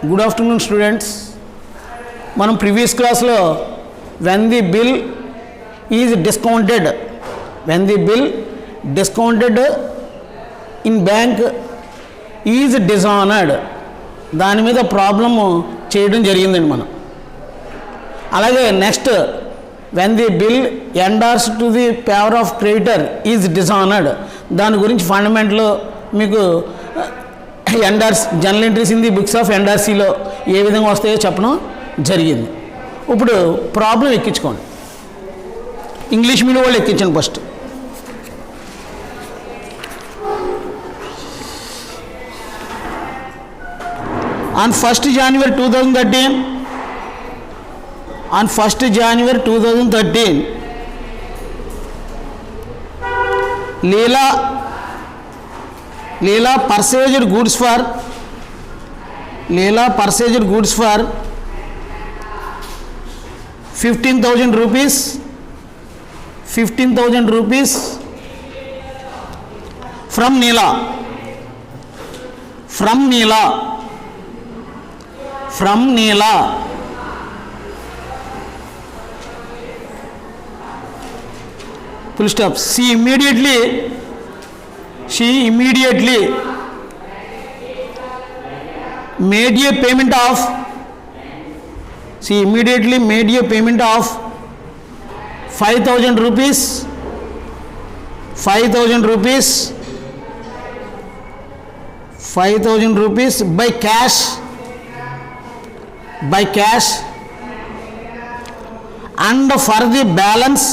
Good afternoon, students. మనం previous క్లాస్లో when the bill is discounted in bank is dishonored దాని మీద problem చేయడం జరిగిందండి మనం. అలాగే next when the bill endorses to the favor of creditor is dishonored దాని గురించి ఫండమెంటల్ మీకు endorse journal entries in the books of ఎన్ఆర్సీలో ఏ విధంగా వస్తాయో చెప్పడం జరిగింది. ఇప్పుడు ప్రాబ్లం ఎక్కించుకోండి. ఇంగ్లీష్ మీడియం వాళ్ళు ఎక్కించండి first. On 1st January 2013 Leela purchased goods for 15,000 rupees from Neela full stop. She immediately made a payment of 5,000 rupees by cash and for the balance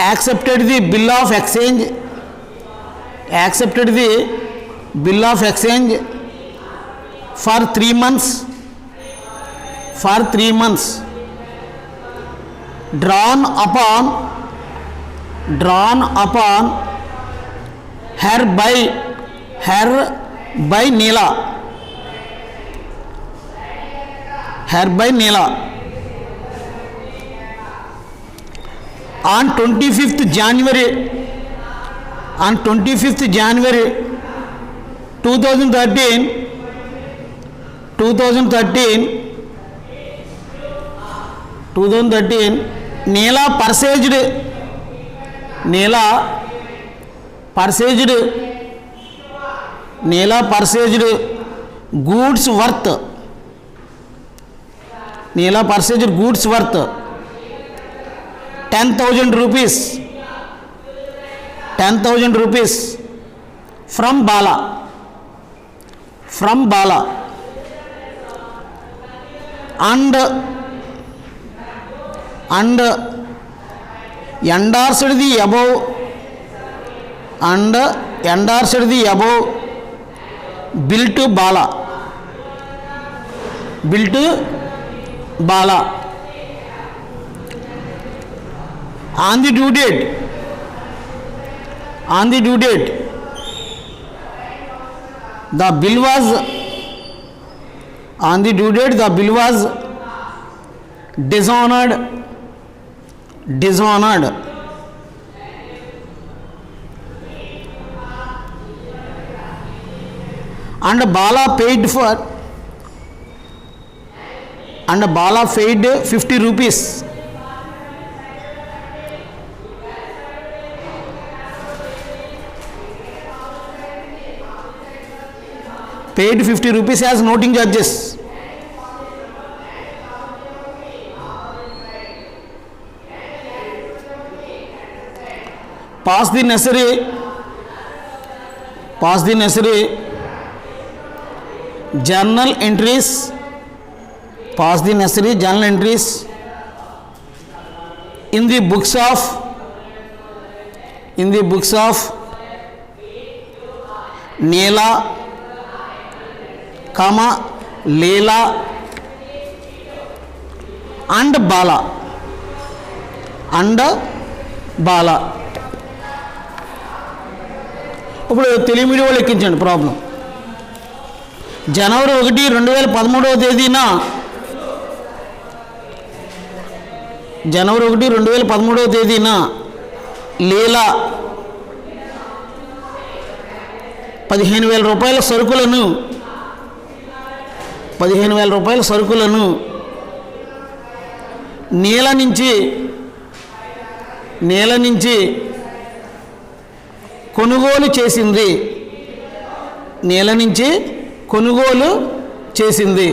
accepted the bill of exchange for 3 months drawn upon her by Neela on 25th January 2013 Neela purchased goods worth 10,000 rupees from Bala and endorsed the above bill to Bala on the due date the bill was dishonored and Bala paid 50 rupees as noting charges. Pass the necessary journal entries in the books of Neela, Leela and Bala. ఇప్పుడు Telugu medium వాళ్ళు ఎక్కించండి problem. జనవరి 1, 2013 తేదీన జనవరి 1, 2013 తేదీన లీలా 15,000 రూపాయల సరుకులను 15,000 రూపాయల సరుకులను నీల నుంచి కొనుగోలు చేసింది. నీల నుంచి కొనుగోలు చేసింది.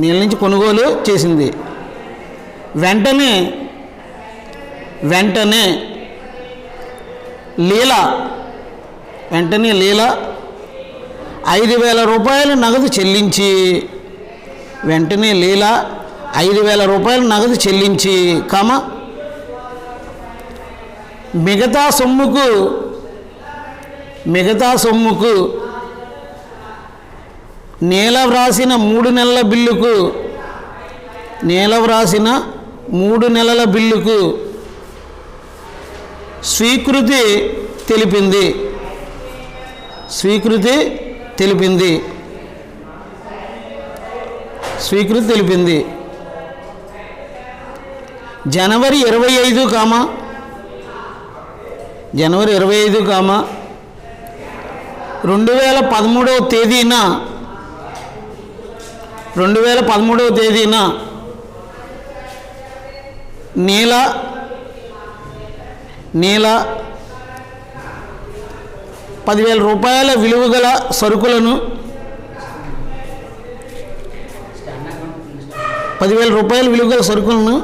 నీల నుంచి కొనుగోలు చేసింది. వెంటనే లీల 5,000 రూపాయలు నగదు చెల్లించి వెంటనే లీల 5,000 రూపాయలు నగదు చెల్లించి మిగతా సొమ్ముకు నీల వ్రాసిన 3 నెలల బిల్లుకు స్వీకృతి తెలిపింది. జనవరి 25 2013వ తేదీన నీల 10,000 రూపాయల విలువ గల సరుకులను 10,000 రూపాయల విలువ గల సరుకులను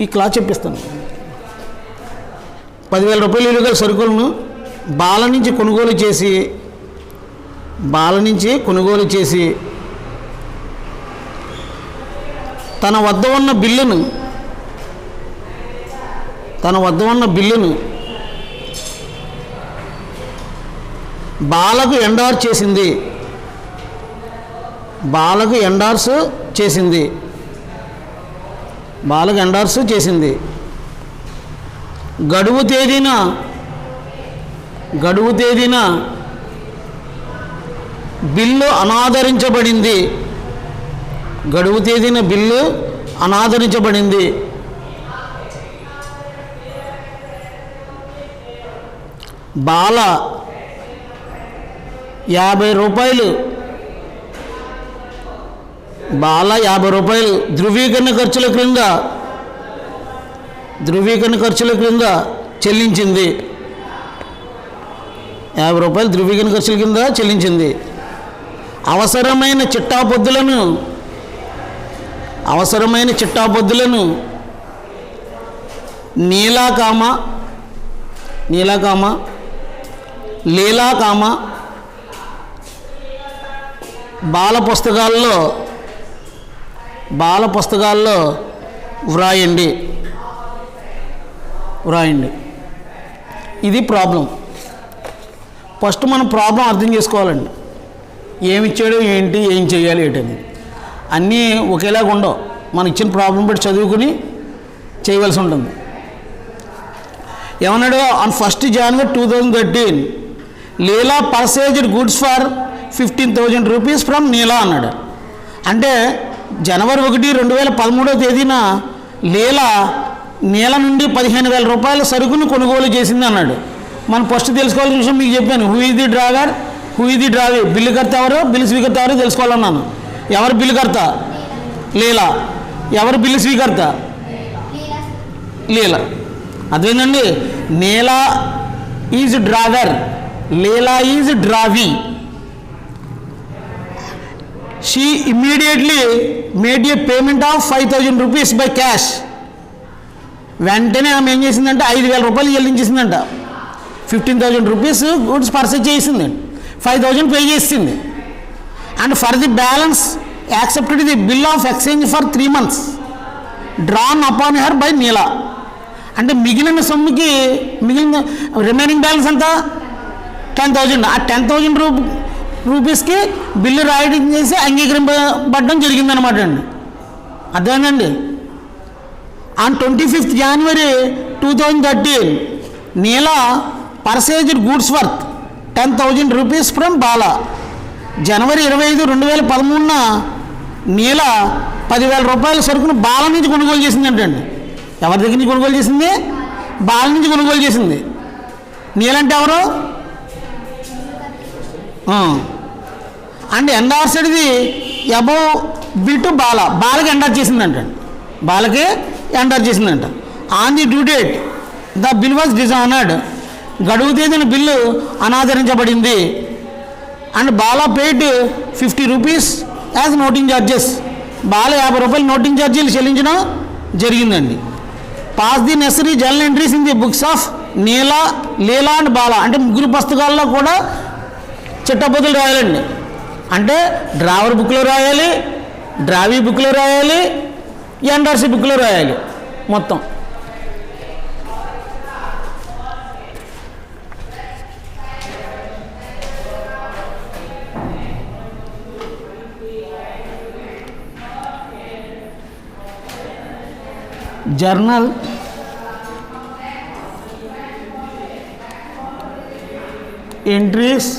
ఈ క్లాస్ చెప్పిస్తాను. 10,000 రూపాయల విలువ గల సరుకులను బాల నుంచి కొనుగోలు చేసి తన వద్ద ఉన్న బిల్లును బాలకు ఎండార్స్ చేసింది. గడువు తేదీన బిల్లు అనాదరించబడింది. బాల 50 రూపాయలు ధృవీకరణ ఖర్చుల క్రింద చెల్లించింది. 50 రూపాయలు ధృవీకరణ ఖర్చుల కింద చెల్లించింది. అవసరమైన చిట్టాపొద్దులను లీలా బాల పుస్తకాల్లో వ్రాయండి. ఇది ప్రాబ్లం. ఫస్ట్ మనం ప్రాబ్లం అర్థం చేసుకోవాలండి. ఏమిచ్చాడు, ఏంటి, ఏం చేయాలి, ఏంటని అన్నీ ఒకేలాగా ఉండవు. మనం ఇచ్చిన ప్రాబ్లం బట్టి చదువుకుని చేయవలసి ఉంటుంది. ఏమన్నాడు? On 1st January 2013 Leela purchased goods for 15,000 rupees from Neela అన్నాడు. అంటే జనవరి 1, 2013వ తేదీన నీల నుండి 15,000 రూపాయల సరుకును కొనుగోలు చేసింది అన్నాడు. మనం ఫస్ట్ తెలుసుకోవాల్సిన విషయం మీకు చెప్పాను. Who is the driver, who is the driver, bill కర్త ఎవరు, బిల్లు స్వీకర్త ఎవరు తెలుసుకోవాలన్నాను. ఎవరు బిల్లు కర్త? లీలా. ఎవరు బిల్లు స్వీకర్త? లీలా. అదేంటండి? Neela is drawer, Leela is drawee. She immediately made a payment of 5,000 rupees by cash. వెంటనే ఆమె ఏం చేసిందంటే 5,000 రూపాయలు చెల్లించేసిందంట. 15,000 రూపీస్ గుడ్స్ పర్చేజ్ చేసింది, 5,000 పే చేసింది. And for the balance accepted the bill of exchange for 3 months drawn upon her by Neela. అంటే మిగిలిన remaining balance అంతా 10,000. ఆ 10,000 రూపీస్కి బిల్లు రాయడం చేసి అంగీకరింపబడడం జరిగిందనమాట అండి. అర్థమైందండి? On 25th January 2013 Neela purchased goods worth 10,000 rupees from Bala. జనవరి 25, 2013న నీలా 10,000 రూపాయల సరుకును బాల నుంచి కొనుగోలు చేసిందంటండి. ఎవరి దగ్గర నుంచి కొనుగోలు చేసింది? బాల నుంచి కొనుగోలు చేసింది. నీలంటే ఎవరు? And endorsed the above bill to బాలకి ఎండార్ చేసిందంట, బాలకి ఎండార్ చేసిందంట. On the due date the bill was dishonoured, గడువు తేదీన బిల్లు అనాదరించబడింది. And Bala paid 50 rupees as noting charges, Bala 50 రూపాయలు నోటింగ్ ఛార్జీలు చెల్లించడం జరిగిందండి. Pass the necessary journal entries in the books of Leela and Bala, అంటే ముగ్గురు పుస్తకాల్లో కూడా చిట్టబొద్దులు రాయాలండి. అంటే డ్రావర్ బుక్లో రాయాలి, డ్రావీ బుక్లో రాయాలి, ఎన్ఆర్సీ బుక్లో రాయాలి మొత్తం. Journal entries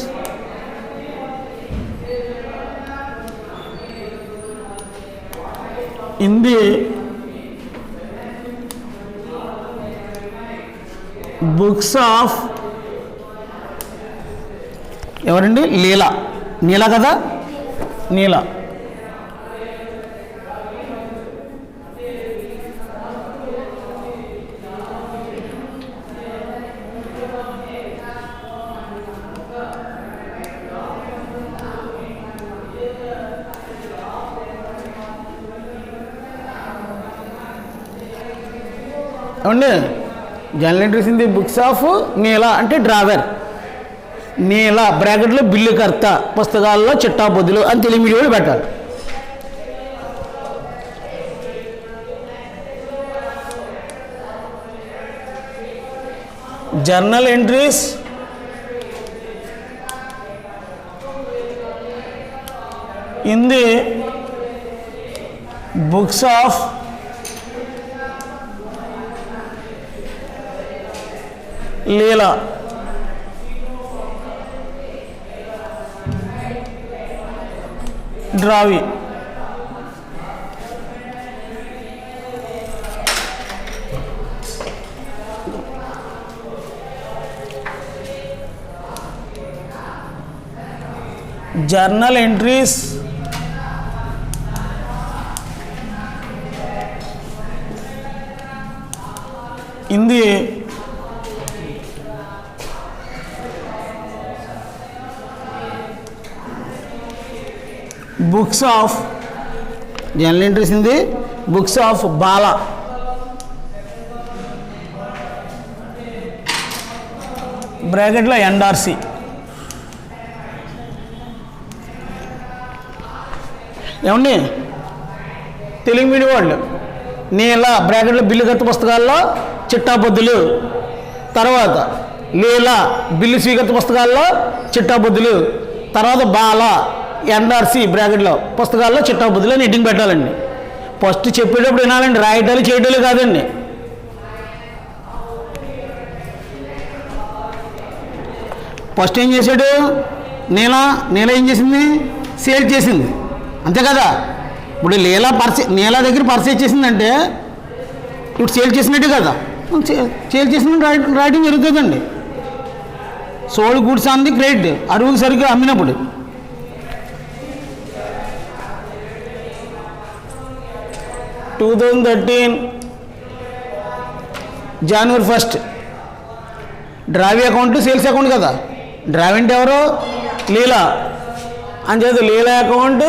in the books of ఎవరండి, నీల కదా, నీల. ఏమండి, journal entries in the books of Neela అంటే డ్రావర్, నీల బ్రాకెట్లో బిల్లు కర్త, పుస్తకాల్లో చిట్టాబొద్దులు అని తెలుగు మీడియం పెట్టాలి. Journal entries in the books of Leela drawee. Journal entries in the books of journal entries in the books of Bala, బ్రాకెట్లో ఎన్ఆర్సీ. ఏమండి, తెలుగు మీడియం వాళ్ళు నీల బ్రాకెట్లో బిల్లు కత్తి పుస్తకాల్లో చిట్టాబొద్దులు, తర్వాత లీలా బిల్లు స్వీకర్త పుస్తకాల్లో చిట్టాబొద్దులు, తర్వాత బాల ఎన్ఆర్సీ బ్రాకెట్లో పుస్తకాల్లో చిట్టాబొద్దులు అని ఎడ్డింగ్ పెట్టాలండి. ఫస్ట్ చెప్పేటప్పుడు వినాలండి, రాయటాలు చేయటాలు కాదండి. ఫస్ట్ ఏం చేశాడు, నీల ఏం చేసింది, సేల్ చేసింది, అంతే కదా. ఇప్పుడు నీలా దగ్గర పర్చేజ్ చేసిందంటే ఇప్పుడు సేల్ చేసినట్టు కదా, సేల్ చేసినట్టు రాయటం జరుగుతుందండి. Sold goods on the credit, అరువుకి సరిగ్గా అమ్మినప్పుడు. January 1st drawee account sales account కదా. డ్రావీ అంటే ఎవరు, లీలా అని చేత Leela account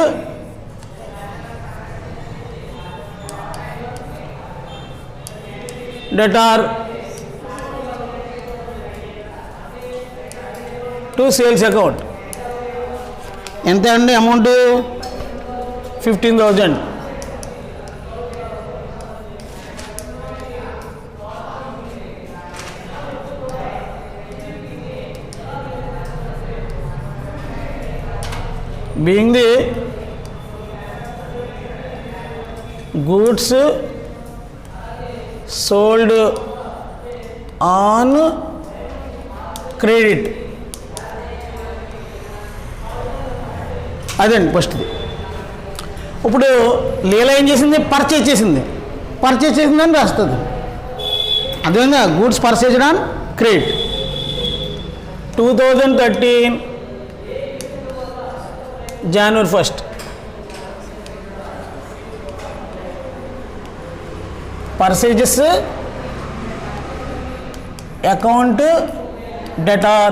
debtor to sales account. ఎంత అండి amount, 15,000. being the goods sold on credit. అదండి ఫస్ట్ది. ఇప్పుడు లీలా ఏం చేసింది, పర్చేజ్ చేసిందని రాస్తుంది. అదేవిధంగా goods purchased on credit. 2013 January 1st. Purchases account debtor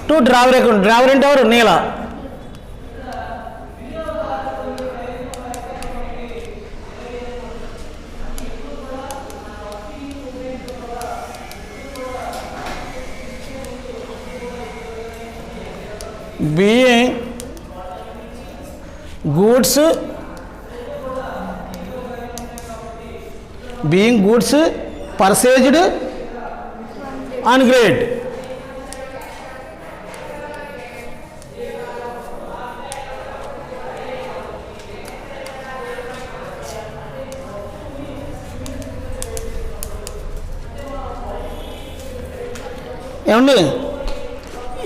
to drawer account. Drawer అంటే ఎవరు? నీలా. being goods purchased on credit. ఏమండి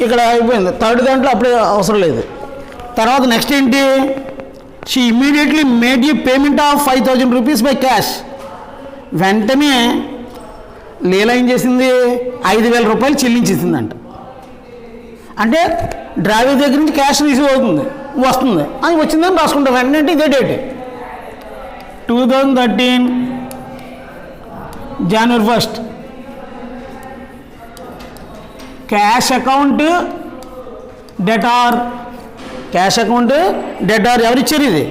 ఇక్కడ అయిపోయింది. థర్డ్ దాంట్లో అప్పుడే అవసరం లేదు. తర్వాత నెక్స్ట్ ఏంటి? She immediately made you payment of 5,000 rupees by cash. వెంటనే లీలా ఏం చేసింది? 5,000 రూపాయలు చెల్లించేసిందంట. అంటే డ్రైవర్ దగ్గర నుంచి క్యాష్ రిసీవ్ అవుతుంది, వస్తుంది, అది వచ్చిందని రాసుకుంటాం. వెంటనే అంటే ఇదే date 2013 January 1st. Cash account debtor. Cash account debtor ఎవరిచ్చారు? ఇది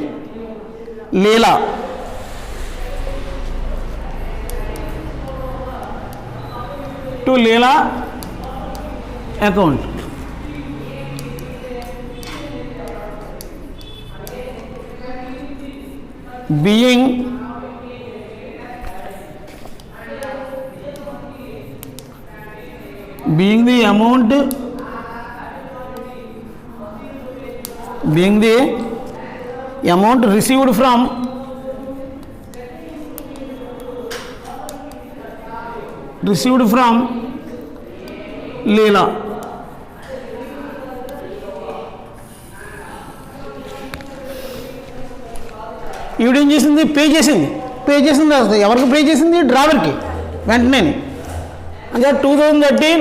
Leela. To Leela account. Being the amount received from Leela. ఈవిడేం చేసింది? పే చేసింది ఎవరికి పే చేసింది? డ్రైవర్కి. వెంటనే అంటే 2013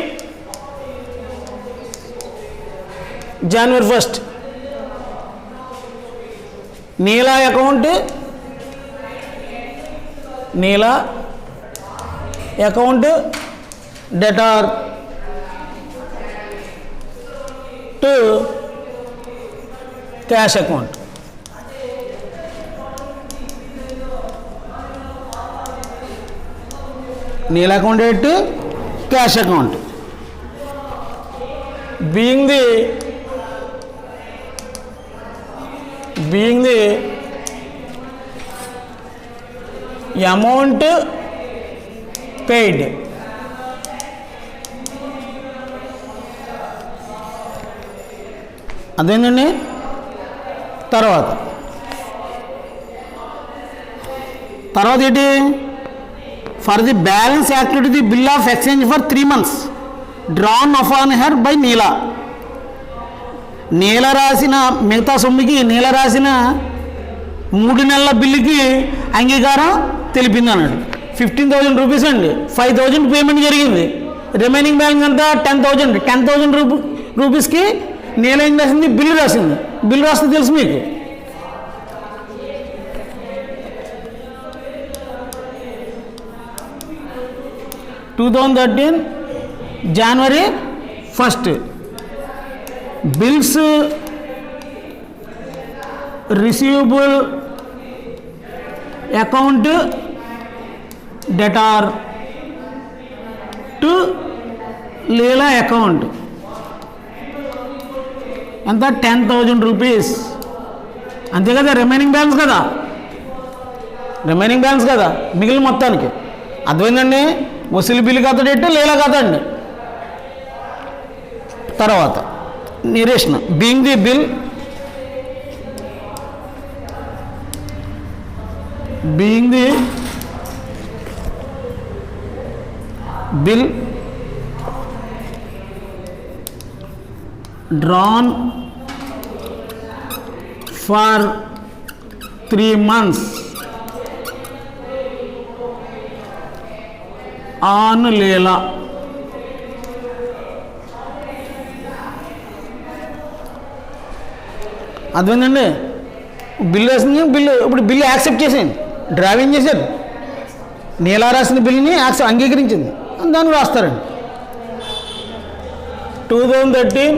January 1st. Neela account debtor to cash account. Neela account to cash account. being the amount paid. అదేనండి. తర్వాత ఏంటి? For the balance activity the bill of exchange for 3 months drawn upon her by Neela. Neela రాసిన మిగతా సొమ్ముకి, నీల రాసిన 3 నెలల బిల్లుకి అంగీకారం తెలిపింది అన్నాడు. 15,000 రూపీస్ అండి. 5,000 పేమెంట్ జరిగింది. రిమైనింగ్ బ్యాలెన్స్ అంతా 10,000. 10,000 రూపీస్కి నీల ఏం రాసింది? బిల్లు రాసింది. బిల్లు రాస్తే తెలుసు మీకు. January 1st. Bills receivable account debtor to Leela account. ఎంత? 10,000 రూపీస్. అంతే కదా? రిమైనింగ్ బ్యాలెన్స్ కదా, మిగిలిన మొత్తానికి. అర్థమైందండి? వసూలు బిల్లు కథడేట్టు, లీలా కథండి. తర్వాత narration. Being the bill drawn for 3 months on Leela. అర్థమైందండి? బిల్లు వేసింది, ఇప్పుడు బిల్లు యాక్సెప్ట్ చేసేయండి, డ్రావింగ్ చేశారు, నీలా రాసిన బిల్లుని అంగీకరించింది, దాన్ని రాస్తారండి. 2013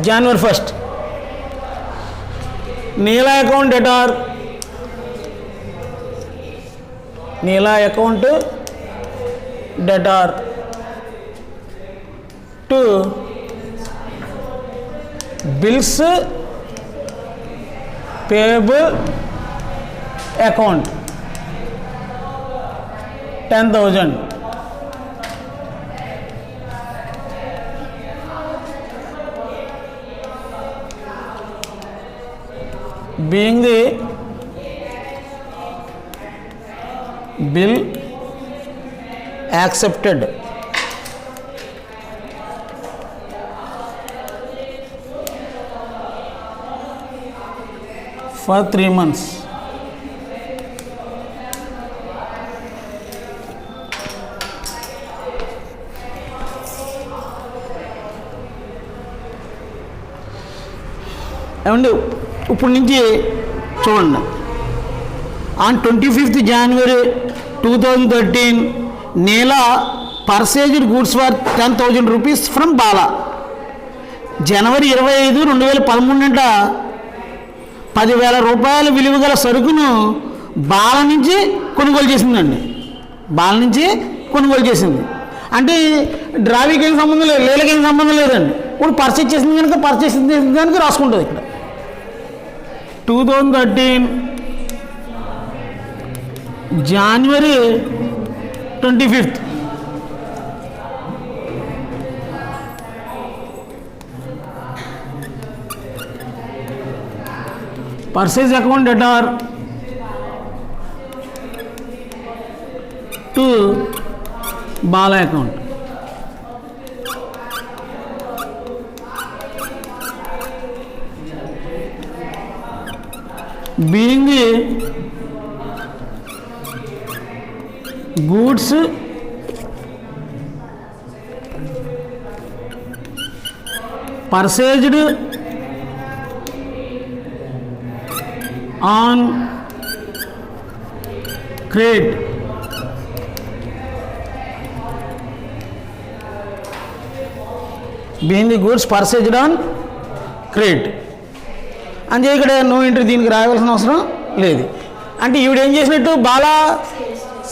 January 1st, Neela account debtor, Neela account debtor to bills payable account 10,000. being the bill accepted for 3 months. ఏమండి, ఇప్పుడు నుంచి చూడండి. On 25th January 2013 Neela purchased goods for 10,000 rupees from Bala. జనవరి 25, 2013 10,000 రూపాయల విలువ గల సరుకును బాల నుంచి కొనుగోలు చేసిందండి. బాల నుంచి కొనుగోలు చేసింది అంటే డ్రావింగ్కి ఏం సంబంధం లేదు, లేలకి ఏం సంబంధం లేదండి. ఇప్పుడు పర్చేజ్ చేసింది కనుక పర్చేజ్ చేసిన కనుక రాసుకుంటుంది ఇక్కడ. 2013 January 25th purchase account debtor to Bala account. Being the goods purchased on credit being the goods purchased on credit అంటే ఇక్కడ నో ఎంట్రీ దీనికి రాయవలసిన అవసరం లేదు. అంటే ఈవిడ ఏం చేసినట్టు బాలా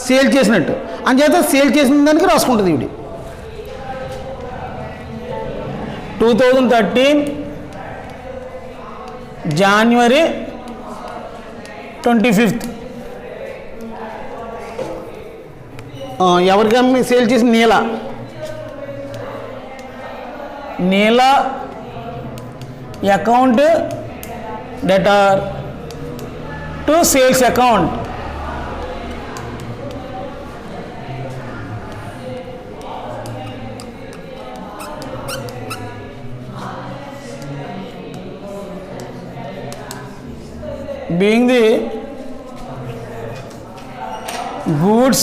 సేల్ చేసినట్టు, అంచేత సేల్ చేసిన దానికి రాసుకుంటుంది ఈవిడ. 2013 January 25th ఎవరికి అమ్మి సేల్ చేసిన Neela account debtor to sales account. being the goods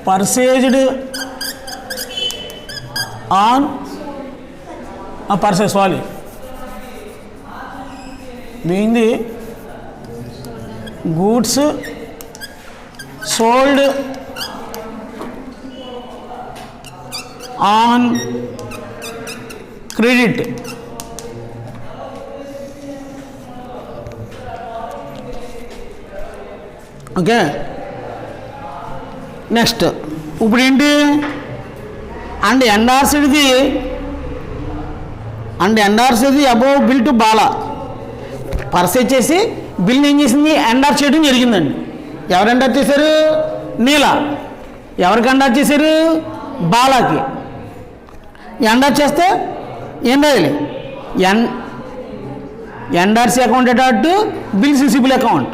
purchased on being the goods sold on credit. Okay, next ఇప్పుడు ఏంటి and endorsed the above bill to Bala. Purchase చేసి బిల్ని ఏం చేసింది, ఎండార్ చేయడం జరిగిందండి. ఎవరు ఎండార్ చేశారు? నీలా. ఎవరికి ఎండార్ చేశారు? బాలాకి. ఎండార్ చేస్తే ఏం రాయాలి? Endorsee account debtor to bills receivable account.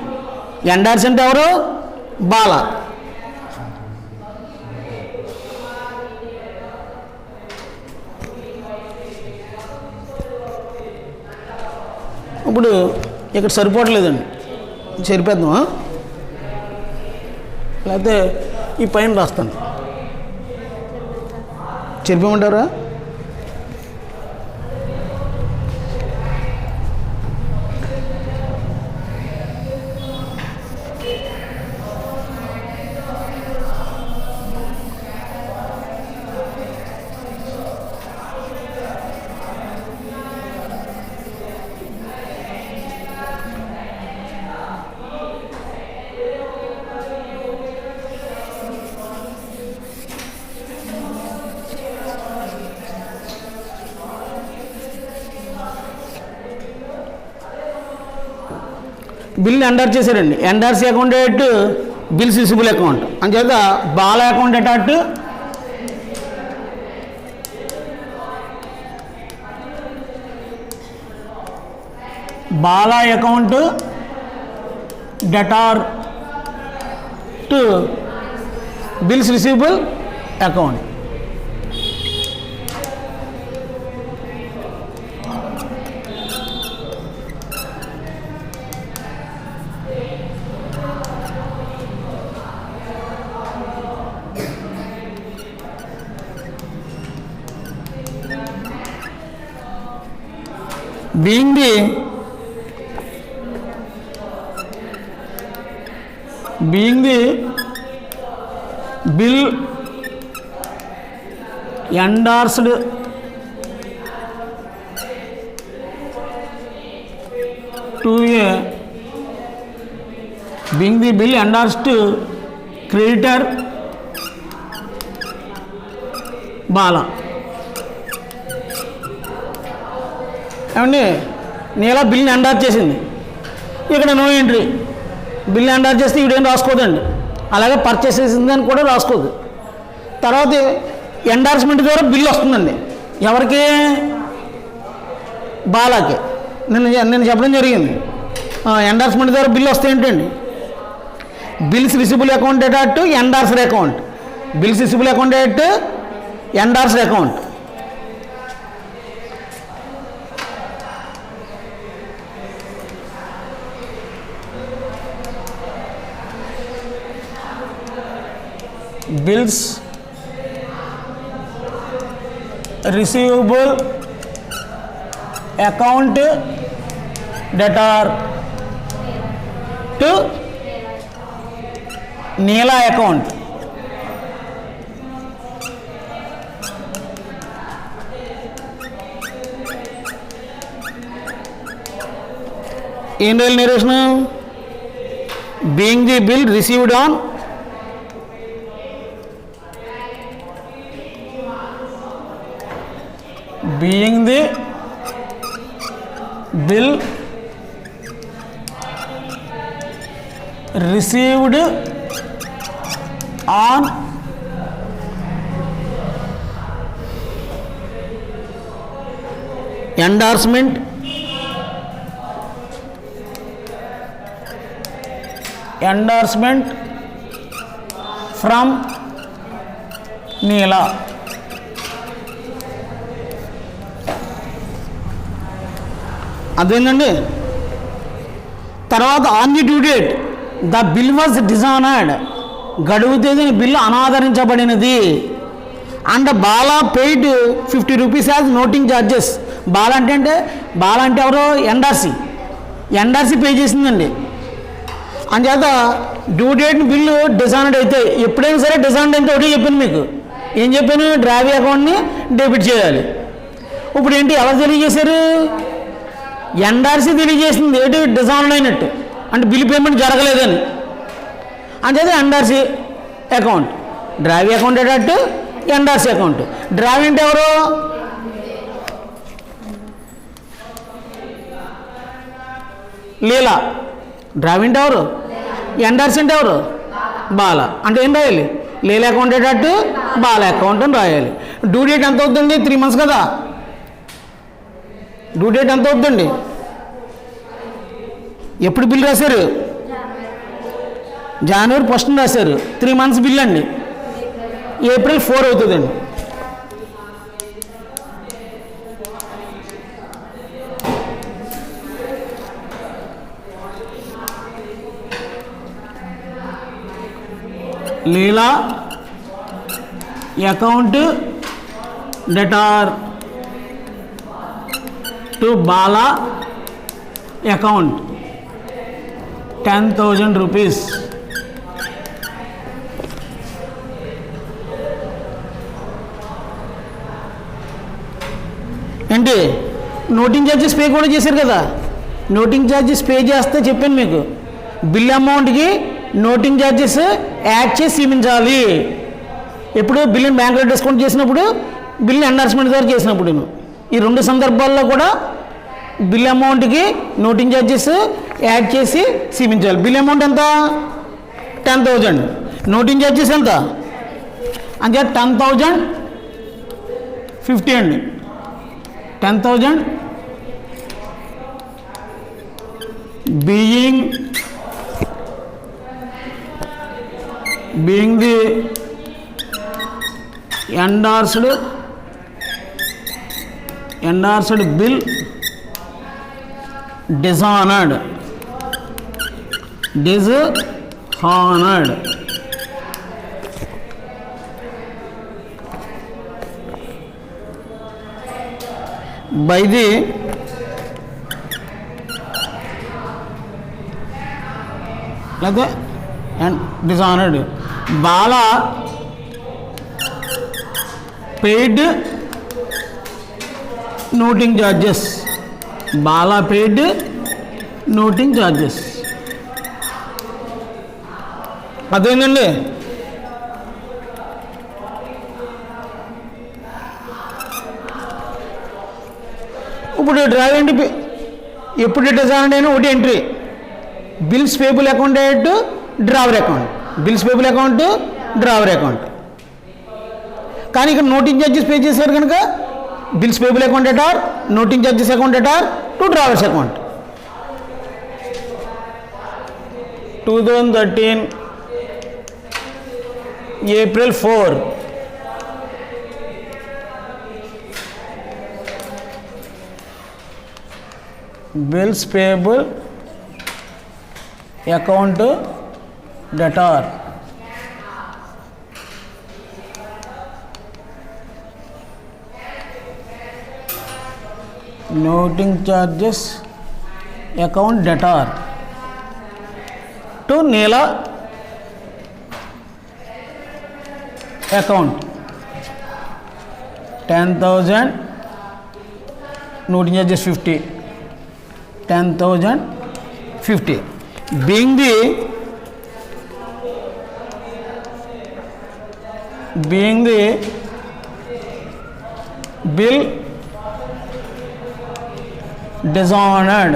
Endorsee అంటే ఎవరు? బాలా. ఇప్పుడు ఇక్కడ సరిపోవట్లేదండి, సరిపేద్దామా? లేకపోతే ఈ పైన రాస్తాను. చెప్పమంటారా? బిల్ ఎండర్ చేశారండి. Endorse account at bills receivable account అంచేత Bala account at Bala account debtor to bills receivable account. being the bill endorsed to a being the bill endorsed to creditor Bala. ఏమండి నీలా బిల్ని ఎండార్ చేసింది, ఇక్కడ నో ఎంట్రీ. బిల్ని ఎండార్ చేస్తే ఇవిడేం రాసుకోదండి, అలాగే purchase చేసిందని కూడా రాసుకోదు. తర్వాత ఎండార్స్మెంట్ ద్వారా బిల్లు వస్తుందండి ఎవరికి? బాలాకి. నేను చెప్పడం జరిగింది. ఎండార్స్మెంట్ ద్వారా బిల్లు వస్తే ఏంటండి? Bills receivable account at endorser account. Bills receivable account at endorser account. bills receivable account debtor to Neela account. In real narration, being the bill received on being the bill received on endorsement from Neela. అదేనండి. తర్వాత on the due date the bill was dishonoured, గడువు తేదీని bill అనాదరించబడినది. And Bala paid 50 rupees as noting charges. Bala అంటే ఎవరో ఎండార్సీ pay చేసిందండి. అంచేత due డేట్ని bill dishonoured అయితే, ఎప్పుడైనా సరే డిజానర్డ్ అయితే ఒకటి చెప్పాను మీకు. ఏం చెప్పాను? డ్రావీ అకౌంట్ని డెబిట్ చేయాలి. ఇప్పుడు ఏంటి, ఎవరు తెలియజేశారు? ఎండార్సీ తెలియజేసింది ఏంటి? డిజానర్డ్ అయినట్టు, అంటే బిల్ పేమెంట్ జరగలేదని. అంచేది endorsee account. Drawee account at endorsee account. Drawee అంటే ఎవరు? లీలా. డ్రావీ అంటే ఎవరు? ఎండార్సీ అంటే ఎవరు? బాల. అంటే ఏం రాయాలి? లీలా అకౌంట్ ఎట్ బాల అకౌంట్ అని రాయాలి. డ్యూ డేట్ ఎంత అవుతుంది? 3 months కదా. డ్యూ డేట్ ఎంత అవుతుందండి? ఎప్పుడు బిల్ రాశారు? January 1 రాశారు. 3 months బిల్ అండి. April 4 అవుతుందండి. Leela account debtor to Bala account 10,000 rupees. ఏంటి నోటింగ్ ఛార్జెస్ పే కూడా చేశారు కదా. నోటింగ్ ఛార్జెస్ పే చేస్తే చెప్పాను మీకు, బిల్ అమౌంట్కి నోటింగ్ ఛార్జెస్ యాడ్ చేసి చూపించాలి. ఎప్పుడు బిల్లుని బ్యాంకులో డిస్కౌంట్ చేసినప్పుడు, బిల్లు ఎండార్స్మెంట్ ద్వారా చేసినప్పుడు. ఈ రెండు సందర్భాల్లో కూడా బిల్ అమౌంట్కి నోటింగ్ ఛార్జెస్ యాడ్ చేసి చూపించాలి. బిల్ అమౌంట్ ఎంత? 10,000. నోటింగ్ ఛార్జెస్ ఎంత అంటే 10,050 అండి. 10,000 being the endorsed bill dishonored by the and dishonored. Bala paid noting charges. Bala paid noting charges. అదేంటండి, ఇప్పుడు డ్రాయింగ్ ఎప్పుడు డిజైన్ అయినా ఒకటి entry, bills payable account debt drawer account, bills payable account drawer account. కానీ ఇక్కడ noting charges pay చేశారు కనుక bills payable account debtor, noting charges account debtor to drawers account. 2013 April 4 bills payable account debtor noting charges account debtor to Neela account 10,000 noting charges 50, 10,050 being the bill dishonored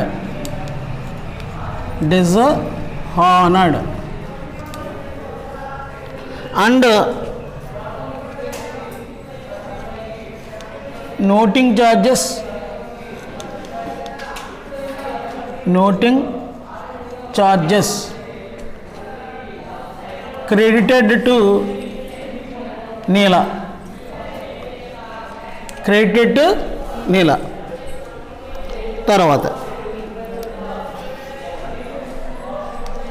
and noting charges credited to Neela, తర్వాత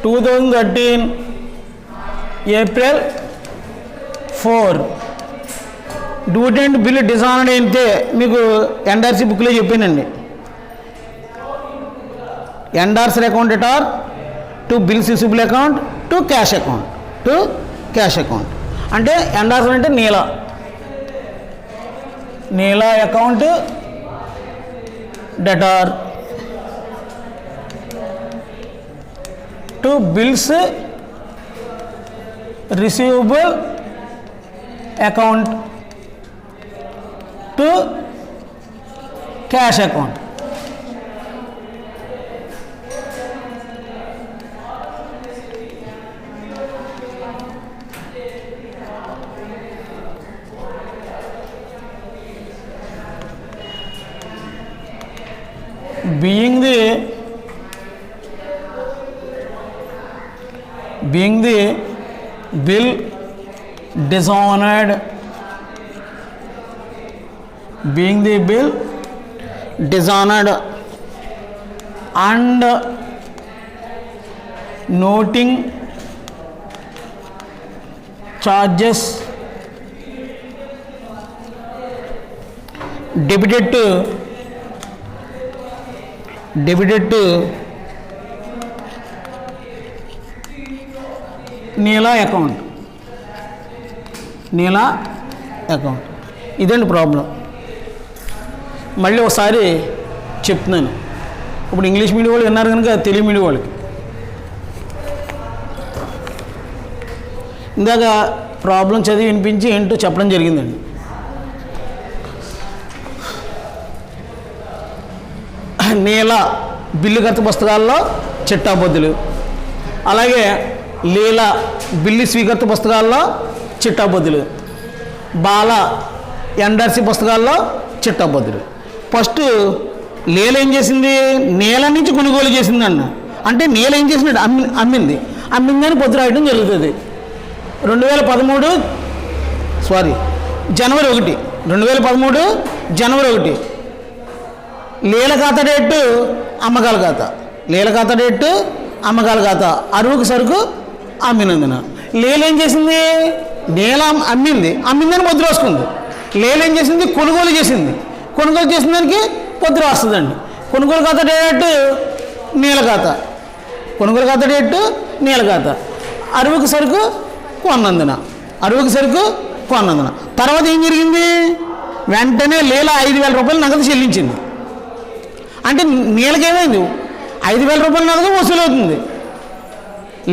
2013 April 4 duty and bill dishonoured అయితే మీకు NRC బుక్లో చెప్పానండి. Endorser account debtor to bills receivable account to cash account అంటే endorser అంటే Neela account debtor to bills receivable account to cash account. being the bill dishonored and noting charges debited Neela account. ఇదండి problem. మళ్ళీ ఒకసారి చెప్తున్నాను. ఇప్పుడు English medium వాళ్ళు విన్నారు కనుక తెలుగు మీడియం వాళ్ళకి ఇందాక ప్రాబ్లం చదివి వినిపించి ఏంటో చెప్పడం జరిగిందండి. నీల బిల్లు ఖర్చు పుస్తకాల్లో చిట్టాబద్దులు, అలాగే లీల బిల్లు స్వీకర్త పుస్తకాల్లో చిట్టాబద్దులు, బాల ఎన్ఆర్సి పుస్తకాల్లో చిట్టాబద్దులు. ఫస్ట్ లీల ఏం చేసింది? నీల నుంచి కొనుగోలు చేసిందన్న. అంటే నీల ఏం చేసినట్టు అమ్మిందని పొద్దు రాయడం జరుగుతుంది. 2013 జనవరి 1 2013 జనవరి 1 లీల ఖాతా డేటు అమ్మకాల ఖాతా, అరువుకు సరుకు అమ్మినందున. లీల ఏం చేసింది? నీల అమ్మిందని పొద్దు రాసుకుంది. లీల ఏం చేసింది? కొనుగోలు చేసింది దానికి పొద్దు రాస్తుందండి. కొనుగోలు ఖాతా డేటు నీల ఖాతా, అరువుకు సరుకు కొన్నందున. తర్వాత ఏం జరిగింది? వెంటనే లీల 5,000 రూపాయలు నగదు చెల్లించింది. అంటే నీలకేమైంది? 5,000 రూపాయల నగదు వసూలు అవుతుంది.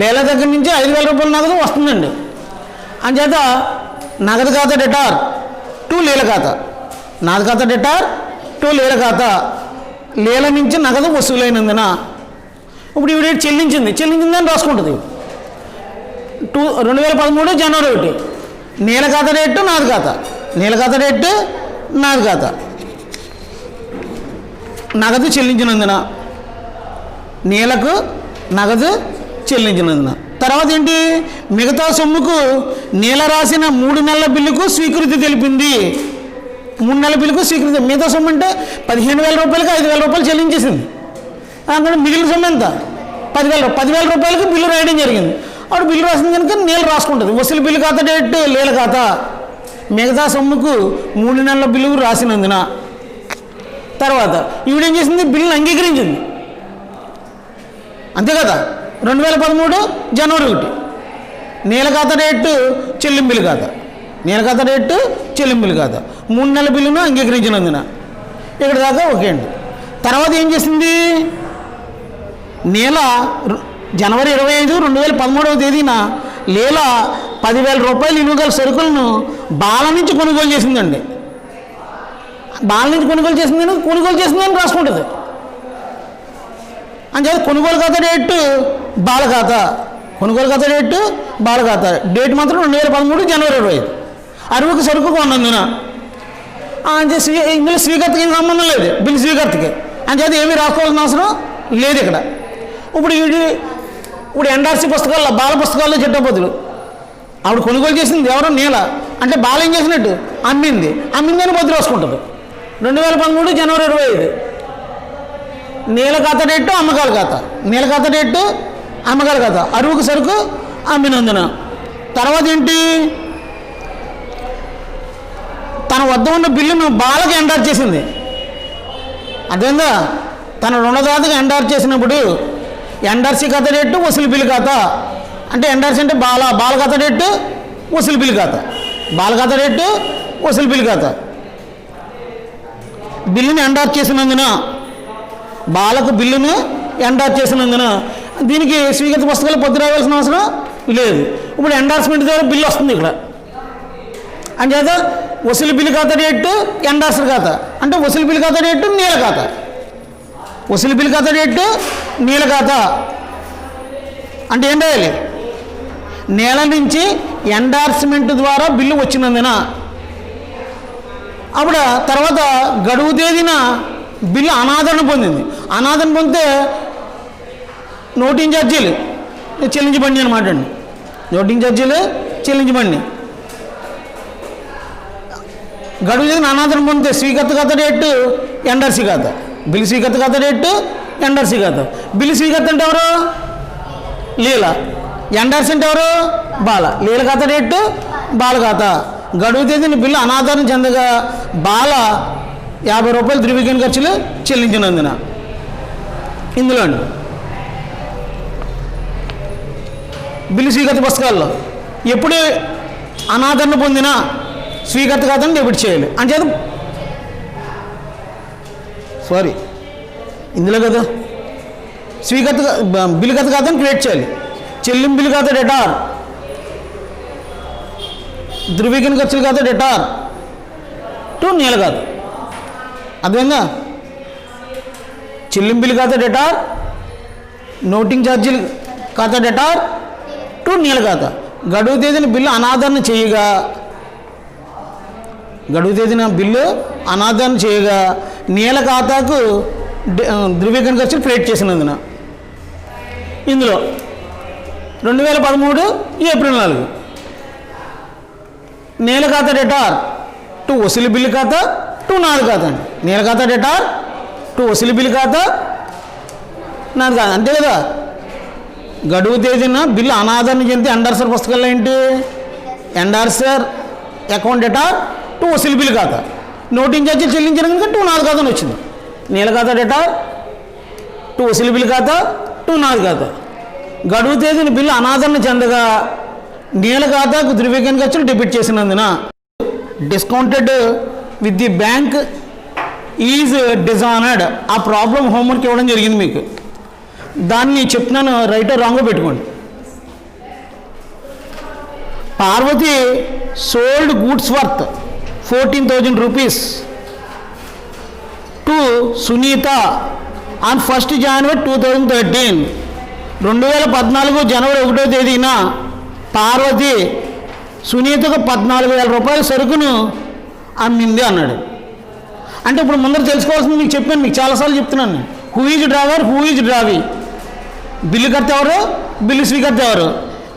లీల దగ్గర నుంచి 5,000 రూపాయల నగదు వస్తుందండి. అంచేత నగదు ఖాతా డెటార్ టు లీల ఖాతా, లీల నుంచి నగదు వసూలైనందున ఇప్పుడు ఈవిడ చెల్లించిందని రాసుకుంటుంది. 2013 జనవరి 1 నీల ఖాతా డేటు నాది ఖాతా, నగదు చెల్లించినందున, నీలకు నగదు చెల్లించినందున. తర్వాత ఏంటి? మిగతా సొమ్ముకు నీల రాసిన 3 నెలల బిల్లుకు స్వీకృతి తెలిపింది. 3 నెలల బిల్లుకు స్వీకృతి. మిగతా సొమ్ము అంటే 15,000 రూపాయలకి 5,000 రూపాయలు చెల్లించేసింది. అక్కడ మిగిలిన సొమ్ము ఎంత? 10,000 రూపాయలకి బిల్లు రాయడం జరిగింది. అప్పుడు బిల్లు రాసింది కనుక నీళ్ళు రాసుకుంటుంది. వసూలు బిల్లు ఖాతా డేట్ లీల ఖాతా, మిగతా సొమ్ముకు 3 నెలల బిల్లు రాసినందున. తర్వాత ఈవిడేం చేసింది? బిల్లును అంగీకరించింది. అంతే కదా? 2013 జనవరి 1 నీల ఖాతా డేటు చెల్లింపులు ఖాతా, 3 నెలల బిల్లును అంగీకరించినందున. ఇక్కడ దాకా ఓకే అండి. తర్వాత ఏం చేసింది? నీల జనవరి 25, 2013వ తేదీన లీల 10,000 రూపాయలు విలువగల సరుకులను బాల నుంచి కొనుగోలు చేసిందండి. కొనుగోలు చేసిందని రాసుకుంటుంది. అంచేది కొనుగోలు ఖాతా డేటు బాల ఖాతా, డేట్ మాత్రం 2013 జనవరి 25. అరువుకు సరుకు కొన్నందున. ఇందులో స్వీకర్తకి ఏం సంబంధం లేదు, బిల్లు స్వీకర్తకి. అంచేది ఏమీ రాసుకోవాల్సిన అవసరం లేదు ఇక్కడ. ఇప్పుడు ఎన్ఆర్సి పుస్తకాల్లో, బాల పుస్తకాల్లో చిట్టబద్దులు ఆవిడ కొనుగోలు చేసింది ఎవరో నీల. అంటే బాల ఏం చేసినట్టు? అమ్మిందని బదులు రాసుకుంటుంది. 2013 జనవరి 25 నీల ఖాతా డేటు అమ్మకాల ఖాతా, అరువుకు సరుకు అమ్మినందున. తర్వాత ఏంటి? తన వద్ద ఉన్న బిల్లును బాలకు ఎండార్ చేసింది. అదేందా? తన రుణదాతకు ఎండార్ చేసినప్పుడు ఎన్ఆర్సి ఖాతా డేటు వసూలు బిల్లు ఖాతా. అంటే ఎన్ఆర్సి అంటే బాల ఖాతా డేటు వసూలు బిల్లు ఖాతా, బిల్లును ఎండార్ చేసినందున, బాలకు బిల్లును ఎండార్ చేసినందున దీనికి స్వీకృత పుస్తకాలు పొద్దు రావాల్సిన అవసరం లేదు. ఇప్పుడు ఎండార్స్మెంట్ ద్వారా బిల్లు వస్తుంది ఇక్కడ. అంచేత వసూలు బిల్లు ఖాతా డేటు ఎండార్సర్ ఖాతా, అంటే వసూలు బిల్లు ఖాతా డేటు నీల ఖాతా. అంటే ఏం రాయాలి? నేల నుంచి ఎండార్స్మెంట్ ద్వారా బిల్లు వచ్చినందున. అప్పుడు తర్వాత గడువు తేదీన బిల్లు అనాదరణ పొందింది. పొందితే నోటింగ్ ఛార్జీలు చెల్లించబడి అనమాట అండి. గడువు తేదీన అనాదరణ పొందితే స్వీకర్త ఖాతా డేటు ఎన్ఆర్సి ఖాతా, బిల్లు స్వీకర్త ఖాతా డేటు ఎన్ఆర్సి ఖాతా. బిల్లు స్వీకర్త అంటే ఎవరు? లీల. ఎన్ఆర్సి అంటే ఎవరు? బాల. లీల ఖాతా డేటు బాల ఖాతా. గడువు తేదీని బిల్లు అనాదరణ చెందగా బాల రూపాయలు ధృవీకరణ ఖర్చులు చెల్లించినందున. ఇందులో అండి బిల్లు స్వీకర్త పుస్తకాల్లో ఎప్పుడు అనాదరణ పొందిన స్వీకర్త ఖాతాను డెబిట్ చేయాలి అంచేత ఇందులో కదా స్వీకర్త బిల్లు ఖాతా ఖాతాను క్రియేట్ చేయాలి. చెల్లింపు బిల్లు ఖాతా డెటార్, ధృవీకరణ ఖర్చుల ఖాతా డెటార్ టు నీల ఖాతా. అదేవిధంగా చెల్లింపు బిల్లు ఖాతా డెటార్, నోటింగ్ ఛార్జీలు ఖాతా డెటార్ టు నీల ఖాతా. గడువు తేదీన బిల్లు అనాదరణ చేయగా నీల ఖాతాకు ధృవీకరణ ఖర్చులు క్రియేట్ చేసినందున. ఇందులో 2013 ఏప్రిల్ 4 నీల ఖాతా డెటార్ టు వసూలు బిల్లు ఖాతా టు నాది ఖాతా అండి. నీల ఖాతా డెటార్ టు వసూలు బిల్లు ఖాతా నాది ఖాతా అంతే కదా. గడువు తేదీన బిల్లు అనాదరణ చెంది ఎండార్సర్ పుస్తకాల్లో ఏంటి ఎండార్సర్ అకౌంట్ డెటార్ టు వసూలు బిల్లు ఖాతా. నోటింగ్ ఛార్జీలు చెల్లించిన కనుక టు నాది ఖాతాని వచ్చింది. నీల ఖాతా డెటార్ టు వసూలు బిల్లు ఖాతా టు నాది ఖాతా. గడువు తేదీన బిల్లు అనాదరణ చెందగా నీల ఖాతాకు ధృవీకరణ ఖర్చులు డెబిట్ చేసినందున discounted with the bank is dishonoured. ఆ ప్రాబ్లం హోంవర్క్ ఇవ్వడం జరిగింది మీకు. దాన్ని చెప్తున్నాను, రైట్ రాంగో పెట్టుకోండి. Parvathi sold goods worth 14,000 rupees to Sunitha on 1st January 2013. 2014 జనవరి 1వ తేదీన పార్వతి సునీతకు 14,000 రూపాయల సరుకును అమ్మింది అన్నాడు. అంటే ఇప్పుడు ముందర తెలుసుకోవాల్సింది మీకు చెప్పాను, మీకు చాలాసార్లు చెప్తున్నాను. Who is drawer, who is drawee. Bill కర్త ఎవరు, బిల్లు స్వీకర్త ఎవరు.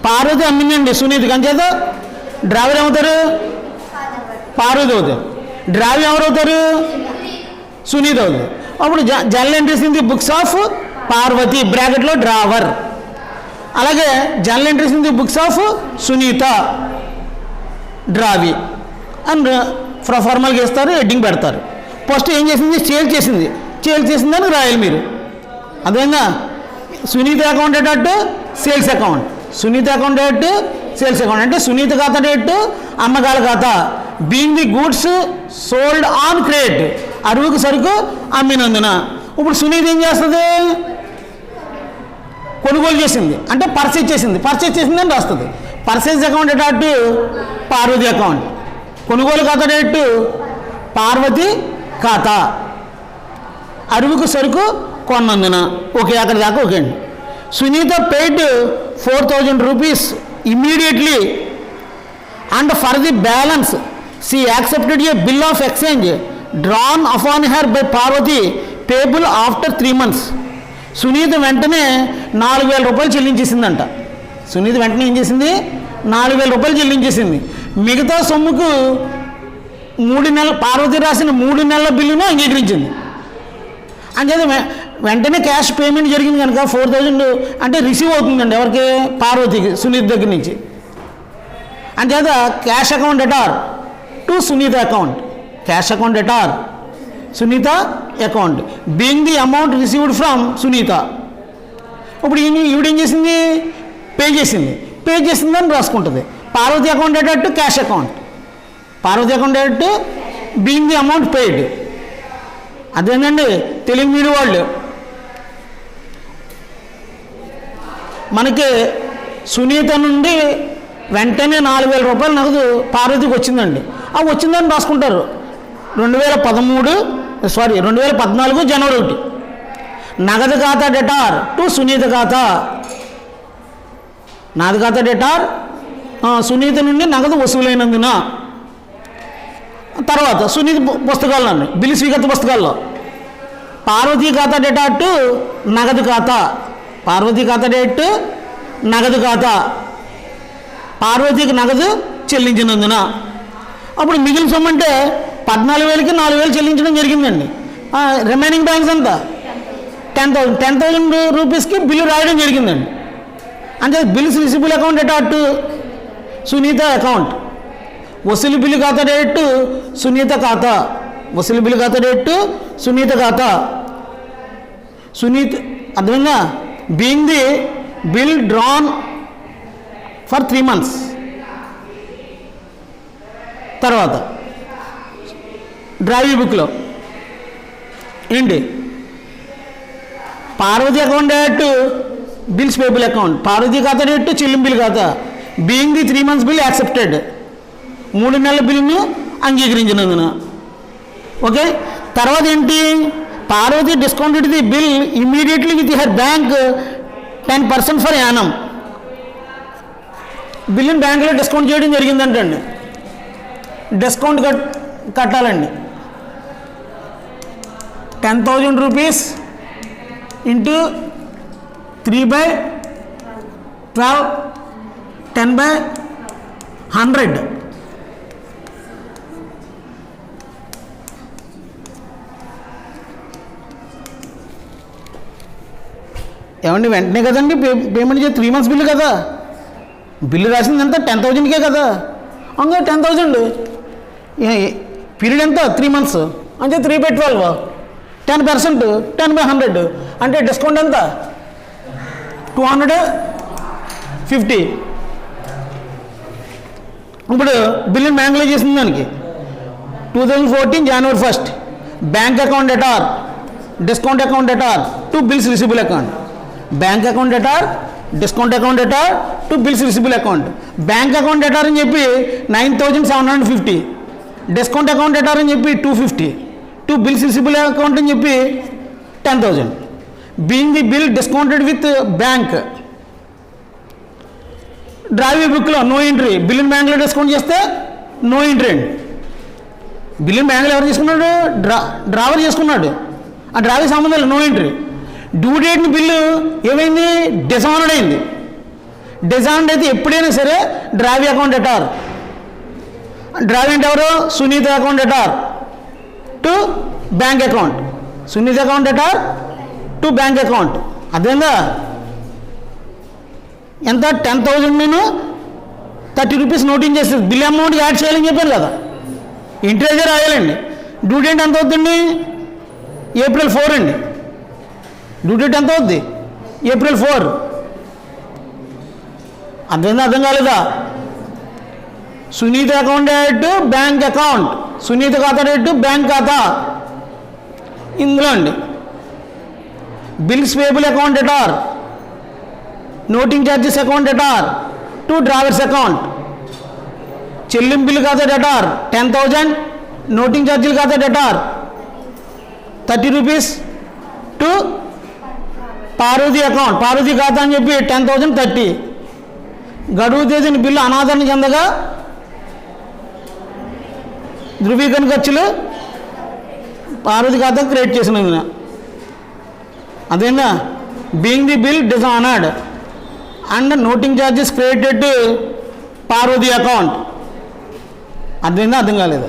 పార్వతి అమ్మిందండి సునీతకి, అంచేత డ్రైవర్ ఏమవుతారు, పార్వతి అవుతారు. డ్రావి ఎవరవుతారు, సునీత అవుతారు. అప్పుడు journal entries in the books of Parvathi బ్రాకెట్లో డ్రావర్. అలాగే journal entries in the books of Sunitha drawee అని ఫార్మల్గా ఇస్తారు, హెడ్డింగ్ పెడతారు. ఫస్ట్ ఏం చేసింది, సేల్ చేసిందని రాయాలి మీరు. అదేనా Sunitha account date sales account, Sunitha account date sales account. అంటే సునీత ఖాతా డేట్ అమ్మకాల ఖాతా. Being the goods sold on credit, అరువుకు సరుకు అమ్మినందున. ఇప్పుడు సునీత ఏం చేస్తుంది, కొనుగోలు చేసింది అంటే పర్చేజ్ చేసిందని రాస్తుంది. Purchase account date Parvathi account, కొనుగోలు ఖాతా డేట్ పార్వతి ఖాతా, అరువుకు సరుకు కొన్నందున. ఓకే, అక్కడ దాకా ఓకే అండి. Sunitha paid 4,000 rupees immediately and for the balance she accepted a bill of exchange drawn upon her by Parvathi payable after 3 months. Sunitha వెంటనే 4,000 రూపాయలు చెల్లించేసిందంట. సునీత వెంటనే ఏం చేసింది, 4,000 రూపాయలు చెల్లించేసింది. మిగతా సొమ్ముకు 3 నెలల పార్వతి రాసిన 3 నెలల బిల్లును అంగీకరించింది. అంచేత వెంటనే క్యాష్ పేమెంట్ జరిగింది కనుక 4,000 అంటే రిసీవ్ అవుతుందండి ఎవరికి, పార్వతికి సునీత దగ్గర నుంచి. అంచేత cash account debtor to Sunitha account, cash account debtor Sunitha account being the amount received from Sunitha. ఇప్పుడు ఈవిడేం చేసింది, పే చేసిందని రాసుకుంటుంది. Parvathi account debtor to cash account, Parvathi account debtor to being the amount paid. అదేనండి తెలుగు మీడియం వాళ్ళు. మనకి సునీత నుండి వెంటనే 4,000 రూపాయలు నగదు పార్వతికి వచ్చిందండి. వచ్చిందని రాసుకుంటారు. 2014 జనవరి 1 నగదు ఖాతా డెటార్ టు సునీత ఖాతా, నాది ఖాతా డెటార్ సునీత నుండి నగదు వసూలైనందున. తర్వాత సునీత పుస్తకాల్లో బిల్లు స్వీకర్త పుస్తకాల్లో పార్వతీ ఖాతా డెటార్ టు నగదు ఖాతా, పార్వతీ ఖాతా డేట్ నగదు ఖాతా, పార్వతీకి నగదు చెల్లించినందున. అప్పుడు మిగిలిన సొమ్ము అంటే 14,000కి 4,000 చెల్లించడం జరిగిందండి. రిమైనింగ్ బ్యాలెన్స్ అంతా 10,000 రూపీస్కి బిల్లు రాయడం జరిగిందండి. అంటే bills receivable account debtor to Sunitha account, వసూలు బిల్లు ఖాతా డేట్ సునీత ఖాతా, వసూలు బిల్ ఖాతా డేట్ టు సునీత ఖాతా. సునీత్ అర్థమైందా? Being the bill drawn for 3 months. తర్వాత డ్రైవ్ బుక్లో ఏంటి Parvathi account date bills payable account, Parvathi ఖాతా డేట్ చెల్లింపు బిల్ ఖాతా. Being the 3 months bill accepted, 3 నెలల బిల్లును అంగీకరించినందున. ఓకే. తర్వాత ఏంటి, Parvathi discounted the bill immediately with her bank 10% per annum. బిల్లుని బ్యాంకులో డిస్కౌంట్ చేయడం జరిగిందంటండి. డిస్కౌంట్ కట్టాలండి. 10,000 రూపీస్ ఇంటూ 3/12, 10/100. ఏమండి వెంటనే కదండి పేమెంట్ చేసి 3 months బిల్లు కదా, బిల్లు రాసింది ఎంత 10,000కే కదా. అవును 10,000 పీరియడ్ ఎంత 3 months అంటే 3/12, 10%, 10/100 అంటే డిస్కౌంట్ ఎంత 250. ఇప్పుడు బిల్లుని బ్యాంకులో చేసిన దానికి 2014 January 1st bank account debtor, discount account debtor to bills receivable account. Bank account debtor, discount account debtor to bills receivable account. Bank account debtor అని చెప్పి 9,750, డిస్కౌంట్ అకౌంట్ ఎటార్ అని చెప్పి 250, టు బిల్స్ రిసిబుల్ అకౌంట్ అని చెప్పి 10,000. Being the bill discounted with bank. Drive బుక్లో no entry, బిల్లుని బ్యాంకులో discount చేస్తే నో ఎంట్రీ అండి. బిల్లుని బ్యాంకులో ఎవరు చేసుకున్నాడు, డ్రావర్ చేసుకున్నాడు, ఆ డ్రైవర్ సంబంధం నో ఎంట్రీ. డ్యూ డేట్ని బిల్లు ఏమైంది, డిసానర్డ్ అయింది. డిసానర్డ్ అయితే ఎప్పుడైనా సరే డ్రైవ్ అకౌంట్ ఎటార్. డ్రైవ్ అంటే ఎవరు, Sunitha account debtor to bank account, Sunitha account debtor to bank account. అదేందా ఎంత 10,000 నేను 30 రూపీస్ నోటింగ్ చేస్తుంది, బిల్ అమౌంట్ యాడ్ చేయాలని చెప్పాను కదా, ఇంట్రెస్ట్ రాయాలండి. డ్యూ డేట్ ఎంత అవుతుంది, April 4 అండి. డ్యూ డేట్ ఎంత అవుద్ది, April 4. అర్థం కాలేదా? Sunitha account date bank account, Sunitha ఖాతా డేట్ బ్యాంక్ ఖాతా. ఇందులో అండి bills payable account debtor, noting charges account debtor to drawer's account. చెల్లింపు బిల్లు ఖాతా డెటార్ 10,000, నోటింగ్ ఛార్జీలు ఖాతా debtor 30 rupees to Parvathi account, Parvathi ఖాతా అని చెప్పి 10,030. గడువు తేదీని బిల్లు అనాదరణ చెందగా ధృవీకరణ ఖర్చులు పార్వతి ఖాతా క్రియేట్ చేసినందున. అదేనా being the bill dishonoured and noting charges credited to Parvathi account. అర్థం కాలేదు.